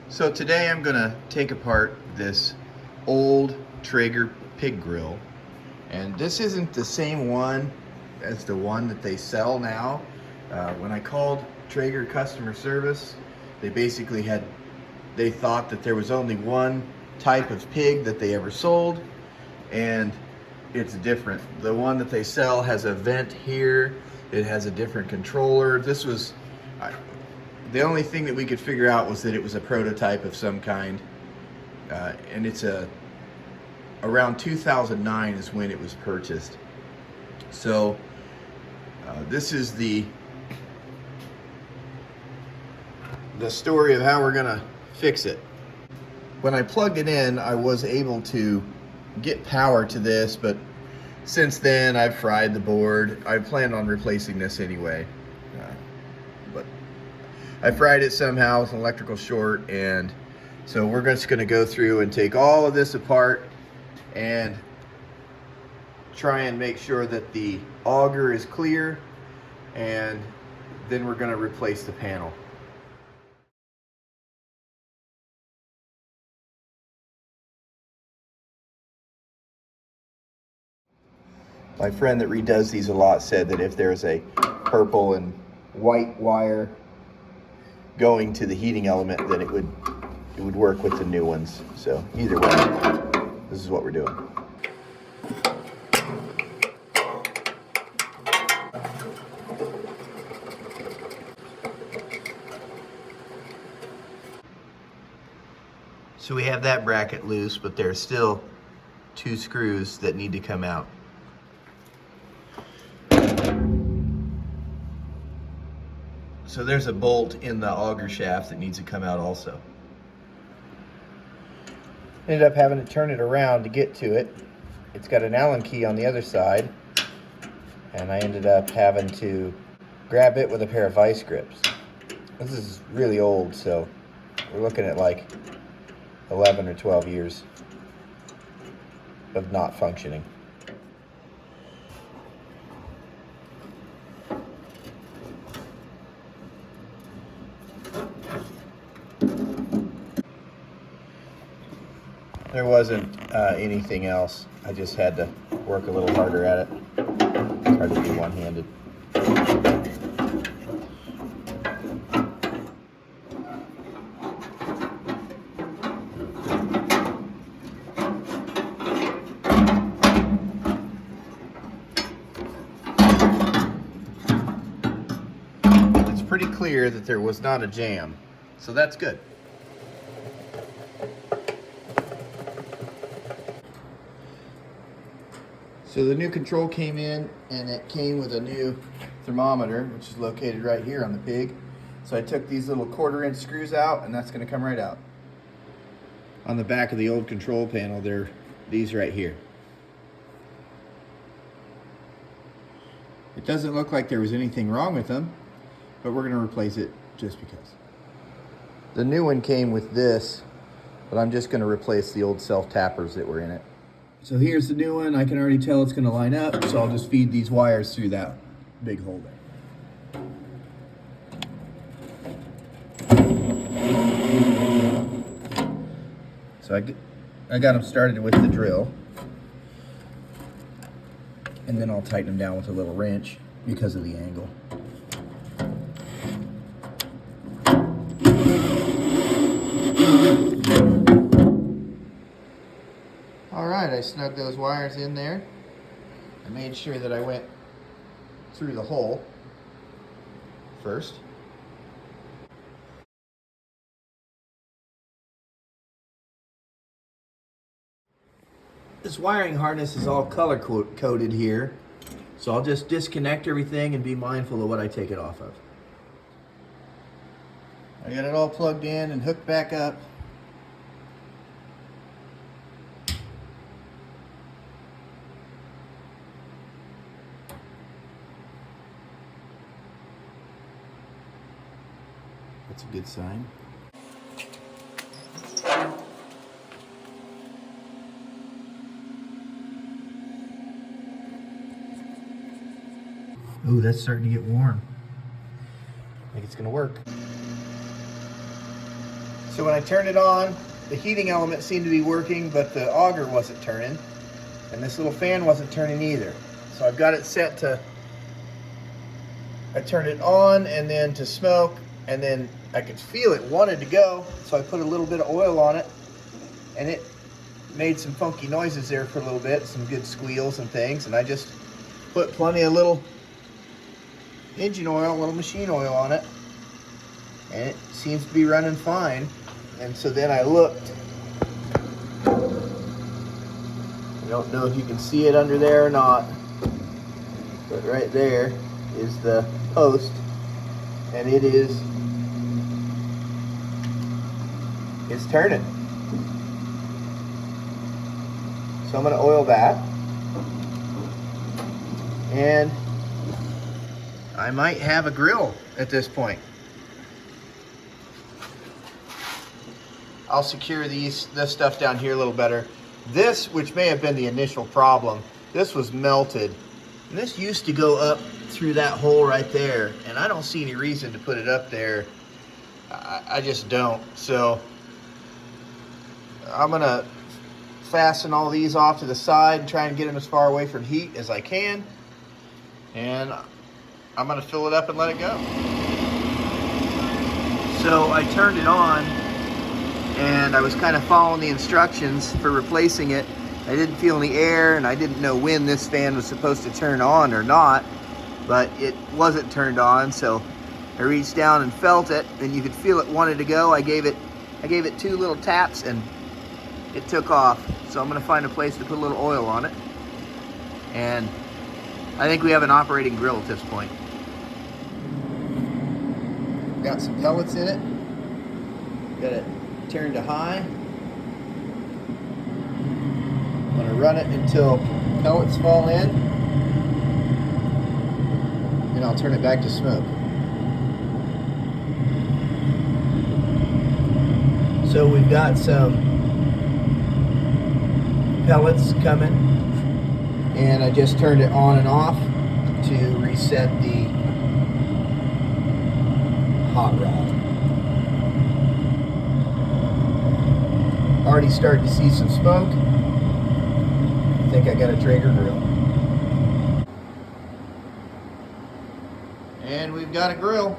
So today I'm gonna take apart this old Traeger Pig Grill, and this isn't the same one as the one that they sell now. When I called Traeger customer service, they basically they thought that there was only one type of pig that they ever sold, and it's different. The one that they sell has a vent here, it has a different controller. The only thing that we could figure out was that it was a prototype of some kind, and it's around 2009 is when it was purchased. So this is the story of how we're gonna fix it. When I plugged it in, I was able to get power to this, but since then I've fried the board. I planned on replacing this anyway, but I fried it somehow with an electrical short, and so we're just going to go through and take all of this apart and try and make sure that the auger is clear, and then we're going to replace the panel. My friend that redoes these a lot said that if there's a purple and white wire going to the heating element, then it would work with the new ones. So either way, this is what we're doing. So we have that bracket loose, but there's still two screws that need to come out. So there's a bolt in the auger shaft that needs to come out also. Ended up having to turn it around to get to it. It's got an Allen key on the other side, and I ended up having to grab it with a pair of vice grips. This is really old, so we're looking at like 11 or 12 years of not functioning. There wasn't anything else. I just had to work a little harder at it. It's hard to do one-handed. It's pretty clear that there was not a jam, so that's good. So the new control came in, and it came with a new thermometer, which is located right here on the pig. So I took these little 1/4-inch screws out, and that's going to come right out. On the back of the old control panel, they're these right here. It doesn't look like there was anything wrong with them, but we're going to replace it just because. The new one came with this, but I'm just going to replace the old self-tappers that were in it. So here's the new one. I can already tell it's going to line up, so I'll just feed these wires through that big hole there. So I got them started with the drill, and then I'll tighten them down with a little wrench because of the angle. Alright, I snugged those wires in there. I made sure that I went through the hole first. This wiring harness is all color coded here, so I'll just disconnect everything and be mindful of what I take it off of. I got it all plugged in and hooked back up. That's a good sign. Ooh, that's starting to get warm. I think it's gonna work. So when I turned it on, the heating element seemed to be working, but the auger wasn't turning. And this little fan wasn't turning either. So I've got it set to, I turned it on and then to smoke, and then I could feel it wanted to go. So I put a little bit of oil on it, and it made some funky noises there for a little bit, some good squeals and things. And I just put plenty of little engine oil, little machine oil on it, and it seems to be running fine. And so then I looked. I don't know if you can see it under there or not, but right there is the post, and it's turning. So I'm going to oil that, and I might have a grill at this point. I'll secure this stuff down here a little better. This, which may have been the initial problem, this was melted. And this used to go up through that hole right there, and I don't see any reason to put it up there. I just don't. So I'm gonna fasten all these off to the side and try and get them as far away from heat as I can. And I'm gonna fill it up and let it go. So I turned it on, and I was kind of following the instructions for replacing it. I didn't feel any air, and I didn't know when this fan was supposed to turn on or not, but it wasn't turned on, so I reached down and felt it, and you could feel it wanted to go. I gave it 2 little taps, and it took off. So I'm gonna find a place to put a little oil on it, and I think we have an operating grill at this point. Got some pellets in it. Got it turned to high. I'm going to run it until pellets fall in, then I'll turn it back to smoke. So we've got some pellets coming, and I just turned it on and off to reset the hot rod. Already starting to see some smoke. I think I got a Traeger grill. And we've got a grill.